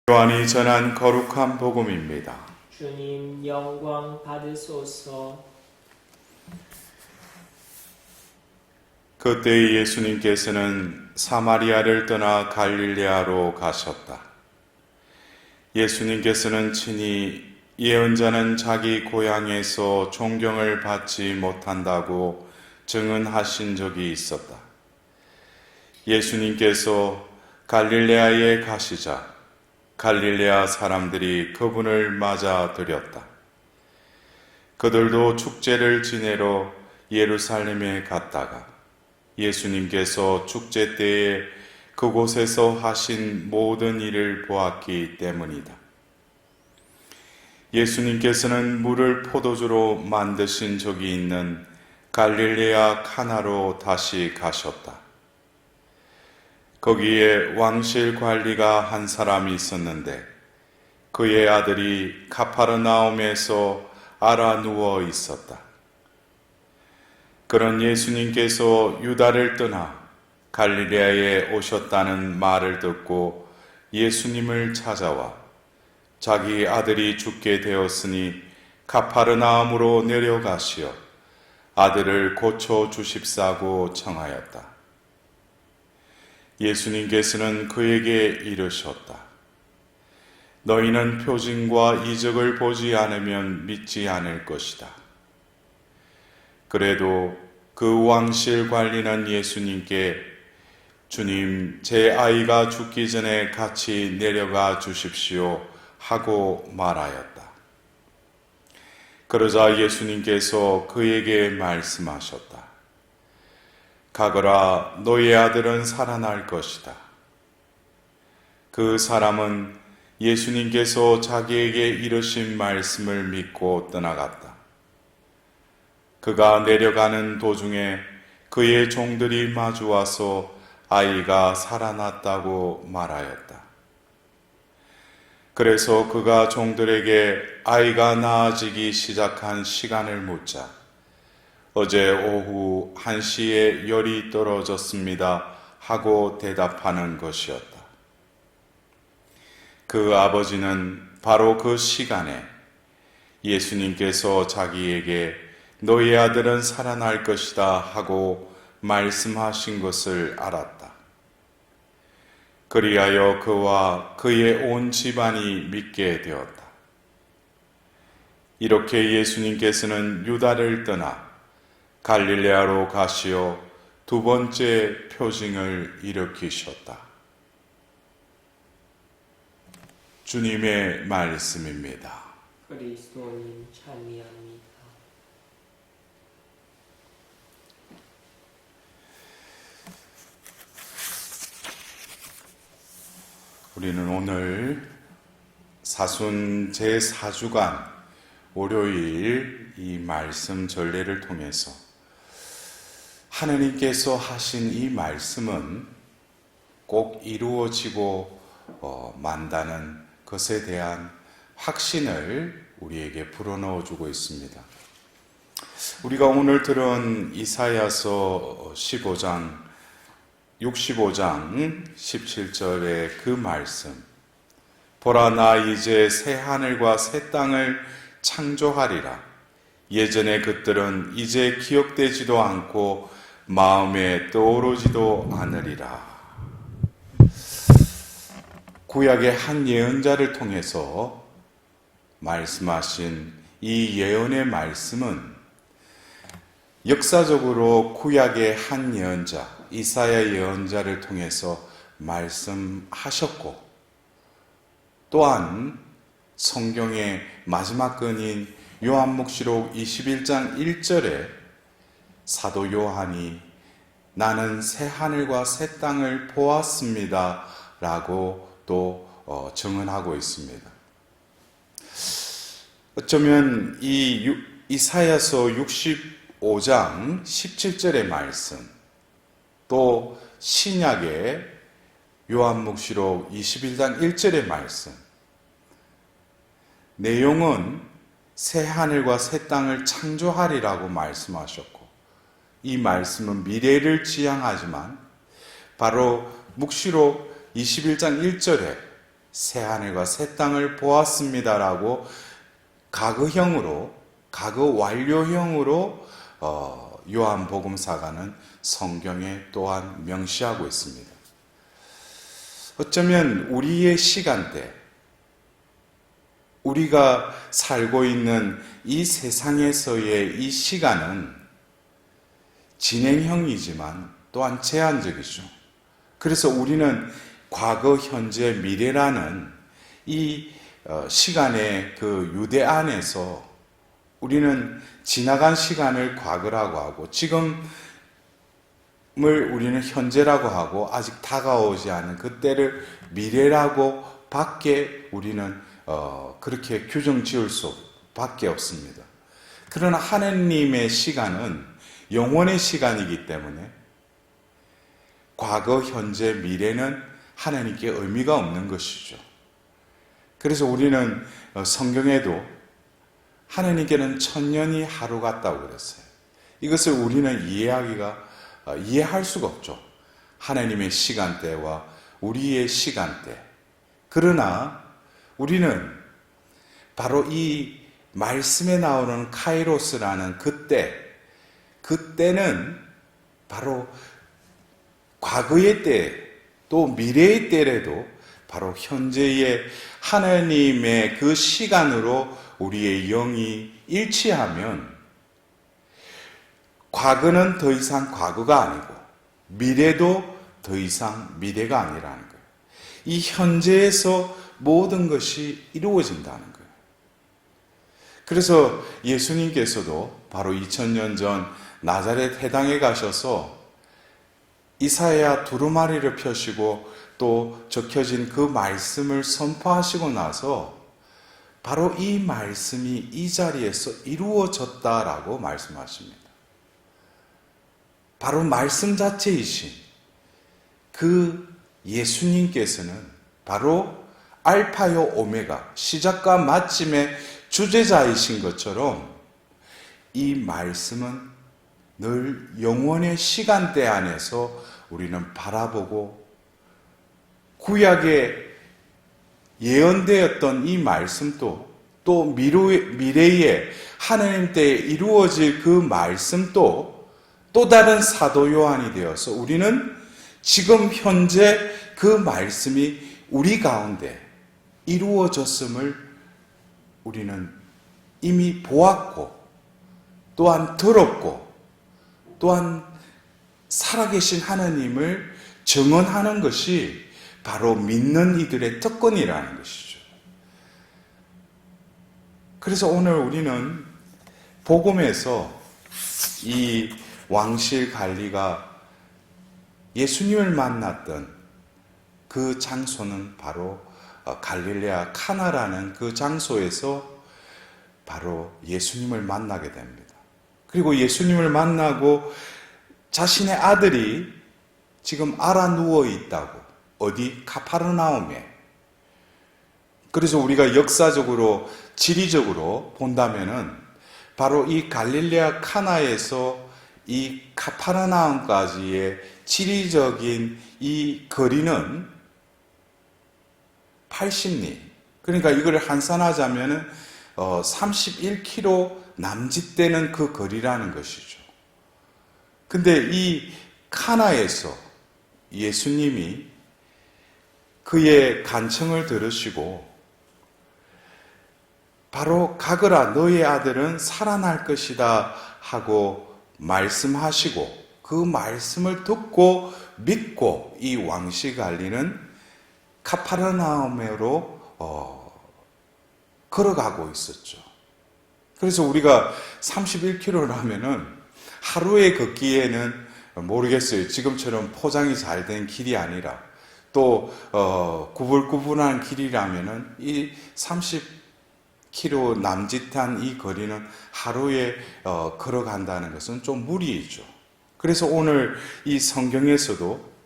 요한이 전한 거룩한 복음입니다. 주님 영광 받으소서. 그때 예수님께서는 사마리아를 떠나 갈릴레아로 가셨다. 예수님께서는 친히 예언자는 자기 고향에서 존경을 받지 못한다고 증언하신 적이 있었다. 예수님께서 갈릴레아에 가시자 갈릴레아 사람들이 그분을 맞아들였다. 그들도 축제를 지내러 예루살렘에 갔다가 예수님께서 축제 때에 그곳에서 하신 모든 일을 보았기 때문이다. 예수님께서는 물을 포도주로 만드신 적이 있는 갈릴레아 카나로 다시 가셨다. 거기에 왕실 관리가 한 사람이 있었는데 그의 아들이 가파르나움에서 앓아 누워 있었다. 그런 예수님께서 유다를 떠나 갈릴레아에 오셨다는 말을 듣고 예수님을 찾아와 자기 아들이 죽게 되었으니 가파르나움으로 내려가시어 아들을 고쳐 주십사고 청하였다. 예수님께서는 그에게 이르셨다. 너희는 표징과 이적을 보지 않으면 믿지 않을 것이다. 그래도 그 왕실 관리는 예수님께 주님, 제 아이가 죽기 전에 같이 내려가 주십시오 하고 말하였다. 그러자 예수님께서 그에게 말씀하셨다. 가거라, 너의 아들은 살아날 것이다. 그 사람은 예수님께서 자기에게 이르신 말씀을 믿고 떠나갔다. 그가 내려가는 도중에 그의 종들이 마주와서 아이가 살아났다고 말하였다. 그래서 그가 종들에게 아이가 나아지기 시작한 시간을 묻자 어제 오후 1시에 열이 떨어졌습니다 하고 대답하는 것이었다. 그 아버지는 바로 그 시간에 예수님께서 자기에게 너의 아들은 살아날 것이다 하고 말씀하신 것을 알았다. 그리하여 그와 그의 온 집안이 믿게 되었다. 이렇게 예수님께서는 유다를 떠나 갈릴레아로 가시어 두 번째 표징을 일으키셨다. 주님의 말씀입니다. 그리스도님 찬미합니다. 우리는 오늘 사순 제4주간 월요일 이 말씀 전례를 통해서 하나님께서 하신 이 말씀은 꼭 이루어지고 만다는 것에 대한 확신을 우리에게 불어넣어주고 있습니다. 우리가 오늘 들은 이사야서 65장 17절의 그 말씀, 보라 나 이제 새 하늘과 새 땅을 창조하리라. 예전의 것들은 이제 기억되지도 않고 마음에 떠오르지도 않으리라. 구약의 한 예언자를 통해서 말씀하신 이 예언의 말씀은 역사적으로 구약의 한 예언자, 이사야 예언자를 통해서 말씀하셨고 또한 성경의 마지막 근인 요한묵시록 21장 1절에 사도 요한이 나는 새 하늘과 새 땅을 보았습니다 라고 또 증언하고 있습니다. 어쩌면 이 이사야서 65장 17절의 말씀 또 신약의 요한묵시록 21장 1절의 말씀 내용은 새 하늘과 새 땅을 창조하리라고 말씀하셨고 이 말씀은 미래를 지향하지만 바로 묵시록 21장 1절에 새 하늘과 새 땅을 보았습니다라고 과거 완료형으로 요한복음사가는 성경에 또한 명시하고 있습니다. 어쩌면 우리의 시간대, 우리가 살고 있는 이 세상에서의 이 시간은 진행형이지만 또한 제한적이죠. 그래서 우리는 과거, 현재, 미래라는 이 시간의 그 유대 안에서 우리는 지나간 시간을 과거라고 하고 지금을 우리는 현재라고 하고 아직 다가오지 않은 그때를 미래라고 밖에 우리는 그렇게 규정 지을 수밖에 없습니다. 그러나 하느님의 시간은 영원의 시간이기 때문에 과거, 현재, 미래는 하나님께 의미가 없는 것이죠. 그래서 우리는 성경에도 하나님께는 천년이 하루 같다고 그랬어요. 이것을 우리는 이해할 수가 없죠. 하나님의 시간대와 우리의 시간대. 그러나 우리는 바로 이 말씀에 나오는 카이로스라는 그때는 바로 과거의 때, 또 미래의 때라도 바로 현재의 하나님의 그 시간으로 우리의 영이 일치하면 과거는 더 이상 과거가 아니고 미래도 더 이상 미래가 아니라는 거예요. 이 현재에서 모든 것이 이루어진다는 거예요. 그래서 예수님께서도 바로 2000년 전 나자렛 해당에 가셔서 이사야 두루마리를 펴시고 또 적혀진 그 말씀을 선포하시고 나서 바로 이 말씀이 이 자리에서 이루어졌다라고 말씀하십니다. 바로 말씀 자체이신 그 예수님께서는 바로 알파요 오메가, 시작과 마침의 주제자이신 것처럼 이 말씀은 늘 영원의 시간대 안에서 우리는 바라보고 구약에 예언되었던 이 말씀도 또 미래에 하나님 때에 이루어질 그 말씀도 또 다른 사도 요한이 되어서 우리는 지금 현재 그 말씀이 우리 가운데 이루어졌음을 우리는 이미 보았고 또한 들었고 또한 살아계신 하나님을 증언하는 것이 바로 믿는 이들의 특권이라는 것이죠. 그래서 오늘 우리는 복음에서 이 왕실 갈리가 예수님을 만났던 그 장소는 바로 갈릴레아 카나라는 그 장소에서 바로 예수님을 만나게 됩니다. 그리고 예수님을 만나고 자신의 아들이 지금 알아 누워 있다고. 어디? 카파르나움에. 그래서 우리가 역사적으로 지리적으로 본다면은 바로 이 갈릴레아 카나에서 이 카파르나움까지의 지리적인 이 거리는 80리. 그러니까 이걸 환산하자면은 31km 남짓되는 그 거리라는 것이죠. 근데 이 카나에서 예수님이 그의 간청을 들으시고 바로 가거라 너의 아들은 살아날 것이다 하고 말씀하시고 그 말씀을 듣고 믿고 이 왕씨 갈리는 카파르나움으로 걸어가고 있었죠. 그래서 우리가 31km라면은 하루에 걷기에는 모르겠어요. 지금처럼 포장이 잘 된 길이 아니라 또 구불구불한 길이라면은 이 30km 남짓한 이 거리는 하루에 걸어간다는 것은 좀 무리이죠. 그래서 오늘 이 성경에서도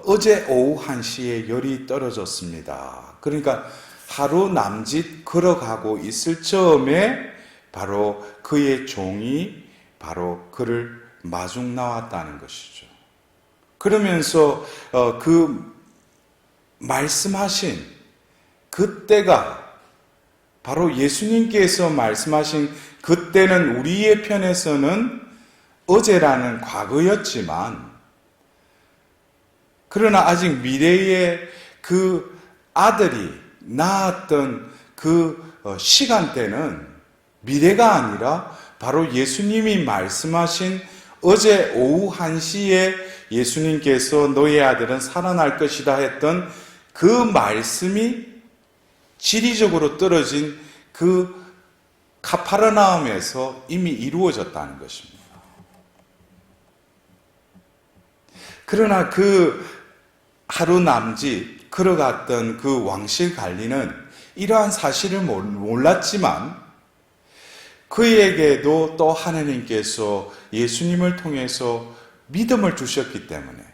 어제 오후 1시에 열이 떨어졌습니다. 그러니까 하루 남짓 걸어가고 있을 즈음에 바로 그의 종이 바로 그를 마중 나왔다는 것이죠. 그러면서 그 말씀하신 그때가 바로 예수님께서 말씀하신 그때는 우리의 편에서는 어제라는 과거였지만, 그러나 아직 미래의 그 아들이 낳았던 그 시간대는 미래가 아니라 바로 예수님이 말씀하신 어제 오후 1시에 예수님께서 너의 아들은 살아날 것이다 했던 그 말씀이 지리적으로 떨어진 그 카파르나움에서 이미 이루어졌다는 것입니다. 그러나 그 하루 남짓 걸어갔던 그 왕실 관리는 이러한 사실을 몰랐지만 그에게도 또 하나님께서 예수님을 통해서 믿음을 주셨기 때문에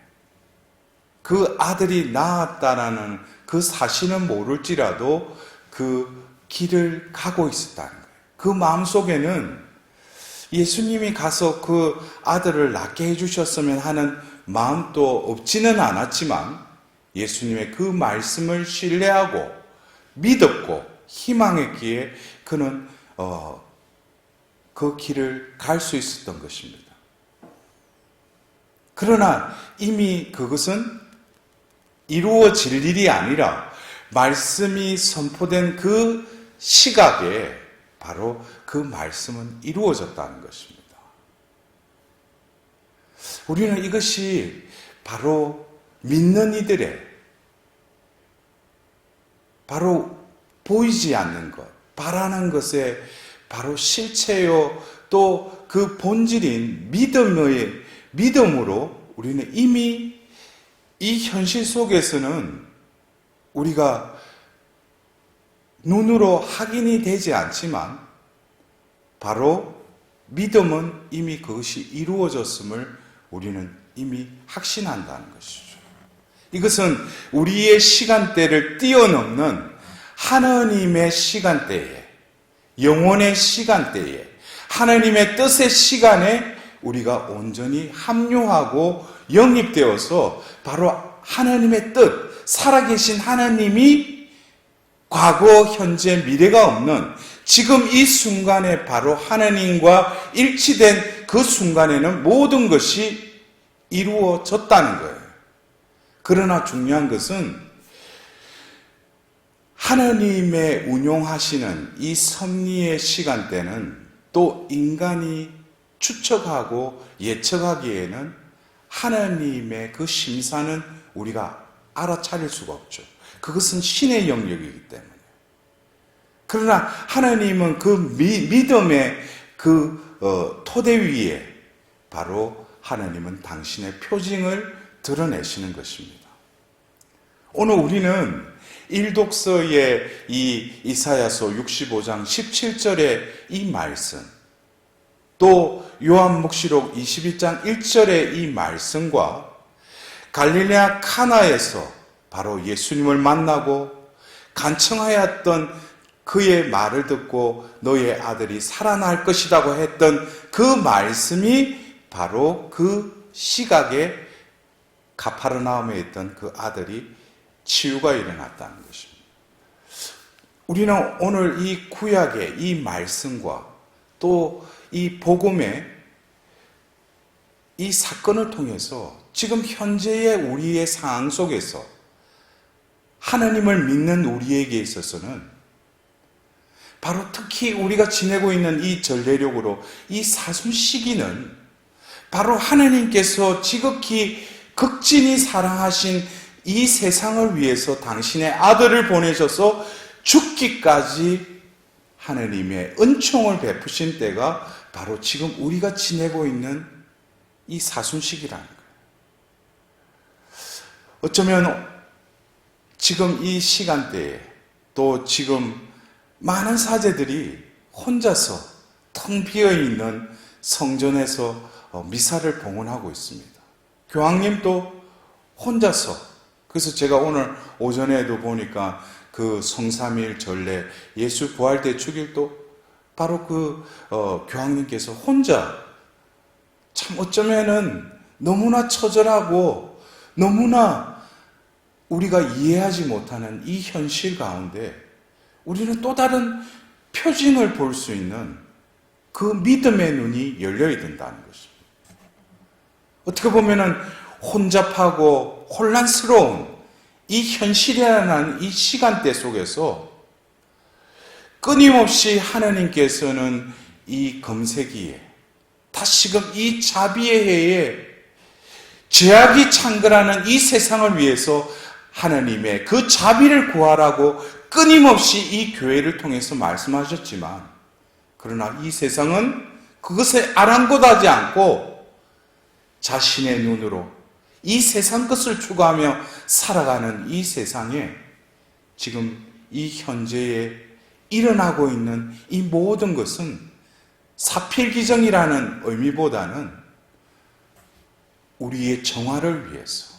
그 아들이 낳았다라는 그 사실은 모를지라도 그 길을 가고 있었다는 거예요. 그 마음속에는 예수님이 가서 그 아들을 낳게 해주셨으면 하는 마음도 없지는 않았지만 예수님의 그 말씀을 신뢰하고 믿었고 희망했기에 그는 그 길을 갈 수 있었던 것입니다. 그러나 이미 그것은 이루어질 일이 아니라 말씀이 선포된 그 시각에 바로 그 말씀은 이루어졌다는 것입니다. 우리는 이것이 바로 믿는 이들의 바로 보이지 않는 것, 바라는 것의 바로 실체요, 또 그 본질인 믿음으로 우리는 이미 이 현실 속에서는 우리가 눈으로 확인이 되지 않지만 바로 믿음은 이미 그것이 이루어졌음을 우리는 이미 확신한다는 것이죠. 이것은 우리의 시간대를 뛰어넘는 하나님의 시간대에, 영원의 시간대에, 하나님의 뜻의 시간에 우리가 온전히 합류하고 영입되어서 바로 하나님의 뜻, 살아계신 하나님이 과거, 현재, 미래가 없는 지금 이 순간에 바로 하나님과 일치된 그 순간에는 모든 것이 이루어졌다는 거예요. 그러나 중요한 것은 하나님의 운용하시는 이 섭리의 시간대는 또 인간이 추측하고 예측하기에는 하나님의 그 심사는 우리가 알아차릴 수가 없죠. 그것은 신의 영역이기 때문에. 그러나 하나님은 그 믿음의 그 토대 위에 바로 하나님은 당신의 표징을 드러내시는 것입니다. 오늘 우리는 일독서의 이 이사야서 65장 17절의 이 말씀, 또 요한묵시록 22장 1절의 이 말씀과 갈릴레아 카나에서 바로 예수님을 만나고 간청하였던 그의 말을 듣고 너의 아들이 살아날 것이라고 했던 그 말씀이 바로 그 시각에 가파르나움에 있던 그 아들이 치유가 일어났다는 것입니다. 우리는 오늘 이 구약의 이 말씀과 또 이 복음의 이 사건을 통해서 지금 현재의 우리의 상황 속에서 하나님을 믿는 우리에게 있어서는 바로 특히 우리가 지내고 있는 이 전례력으로 이 사순 시기는 바로 하나님께서 지극히 극진히 사랑하신 이 세상을 위해서 당신의 아들을 보내셔서 죽기까지 하나님의 은총을 베푸신 때가 바로 지금 우리가 지내고 있는 이 사순시기라는 거예요. 어쩌면 지금 이 시간대에 또 지금 많은 사제들이 혼자서 텅 비어있는 성전에서 미사를 봉헌하고 있습니다. 교황님도 혼자서, 그래서 제가 오늘 오전에도 보니까 그 성삼일 전례 예수 부활대 주일도 바로 그 교황님께서 혼자 참 어쩌면은 너무나 처절하고 너무나 우리가 이해하지 못하는 이 현실 가운데 우리는 또 다른 표징을 볼 수 있는 그 믿음의 눈이 열려야 된다는 것입니다. 어떻게 보면은 혼잡하고 혼란스러운 이 현실이라는 이 시간대 속에서 끊임없이 하나님께서는 이 금세기에 다시금 이 자비의 해에 죄악이 창궐하는 이 세상을 위해서 하나님의 그 자비를 구하라고 끊임없이 이 교회를 통해서 말씀하셨지만, 그러나 이 세상은 그것에 아랑곳하지 않고 자신의 눈으로 이 세상 것을 추구하며 살아가는 이 세상에 지금 이 현재에 일어나고 있는 이 모든 것은 사필기정이라는 의미보다는 우리의 정화를 위해서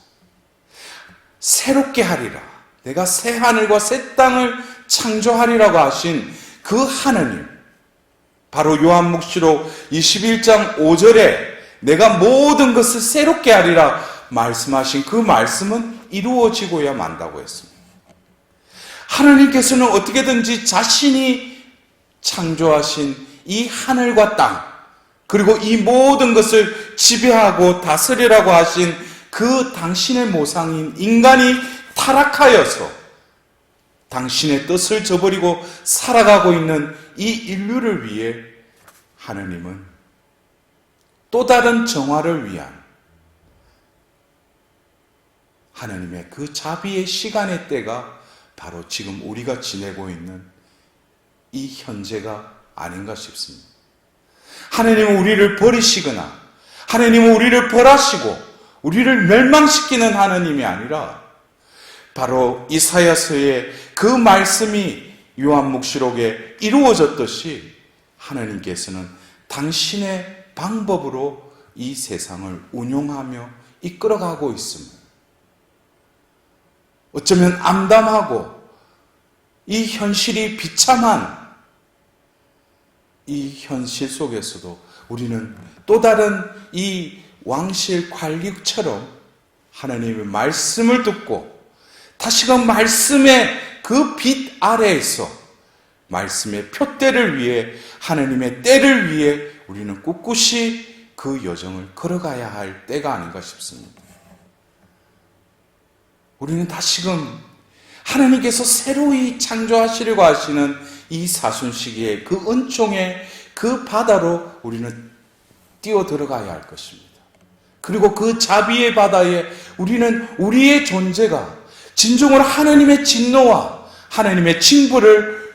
새롭게 하리라, 내가 새 하늘과 새 땅을 창조하리라고 하신 그 하나님, 바로 요한복음록 21장 5절에 내가 모든 것을 새롭게 하리라 말씀하신 그 말씀은 이루어지고야 만다고 했습니다. 하나님께서는 어떻게든지 자신이 창조하신 이 하늘과 땅, 그리고 이 모든 것을 지배하고 다스리라고 하신 그 당신의 모상인 인간이 타락하여서 당신의 뜻을 저버리고 살아가고 있는 이 인류를 위해 하나님은 또 다른 정화를 위한 하나님의 그 자비의 시간의 때가 바로 지금 우리가 지내고 있는 이 현재가 아닌가 싶습니다. 하나님은 우리를 버리시거나 하나님은 우리를 벌하시고 우리를 멸망시키는 하나님이 아니라 바로 이사야서의 그 말씀이 요한복음록에 이루어졌듯이 하나님께서는 당신의 방법으로 이 세상을 운용하며 이끌어가고 있습니다. 어쩌면 암담하고 이 현실이 비참한 이 현실 속에서도 우리는 또 다른 이 왕실 관리처럼 하나님의 말씀을 듣고 다시금 말씀의 그 빛 아래에서 말씀의 표대를 위해 하나님의 때를 위해 우리는 꿋꿋이 그 여정을 걸어가야 할 때가 아닌가 싶습니다. 우리는 다시금 하나님께서 새로이 창조하시려고 하시는 이 사순시기에 그 은총의 그 바다로 우리는 뛰어 들어가야 할 것입니다. 그리고 그 자비의 바다에 우리는 우리의 존재가 진정으로 하나님의 진노와 하나님의 징벌을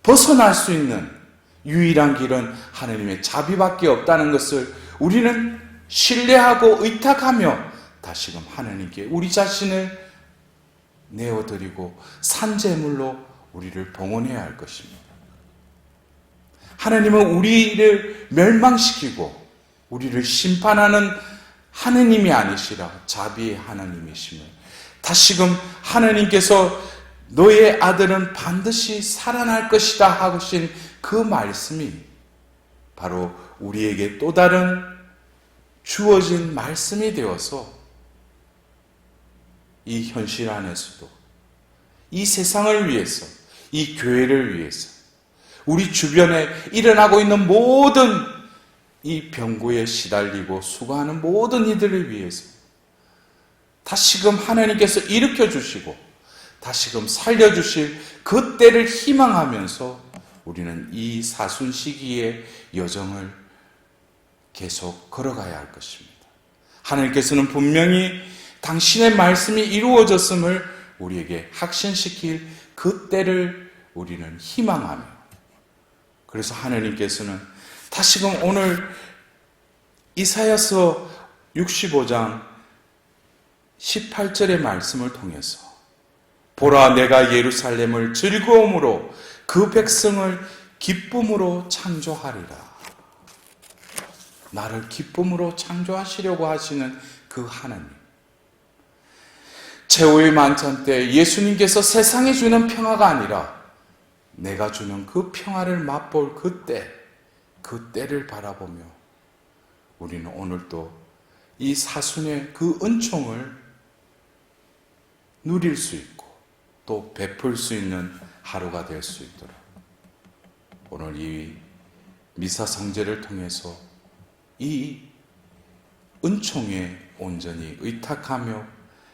벗어날 수 있는 유일한 길은 하나님의 자비밖에 없다는 것을 우리는 신뢰하고 의탁하며 다시금 하나님께 우리 자신을 내어드리고 산재물로 우리를 봉헌해야 할 것입니다. 하나님은 우리를 멸망시키고 우리를 심판하는 하느님이 아니시라 자비의 하나님이시며 다시금 하나님께서 너의 아들은 반드시 살아날 것이다 하신 그 말씀이 바로 우리에게 또 다른 주어진 말씀이 되어서 이 현실 안에서도 이 세상을 위해서, 이 교회를 위해서, 우리 주변에 일어나고 있는 모든 이 병고에 시달리고 수고하는 모든 이들을 위해서 다시금 하나님께서 일으켜 주시고 다시금 살려주실 그 때를 희망하면서 우리는 이 사순 시기의 여정을 계속 걸어가야 할 것입니다. 하나님께서는 분명히 당신의 말씀이 이루어졌음을 우리에게 확신시킬 그 때를 우리는 희망하며, 그래서 하나님께서는 다시금 오늘 이사야서 65장 18절의 말씀을 통해서 보라 내가 예루살렘을 즐거움으로 그 백성을 기쁨으로 창조하리라. 나를 기쁨으로 창조하시려고 하시는 그 하나님, 최후의 만찬 때 예수님께서 세상에 주는 평화가 아니라 내가 주는 그 평화를 맛볼 그 때를 바라보며 우리는 오늘도 이 사순의 그 은총을 누릴 수 있고 또 베풀 수 있는 하루가 될 수 있도록 오늘 이 미사 성제를 통해서 이 은총에 온전히 의탁하며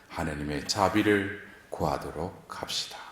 하나님의 자비를 구하도록 합시다.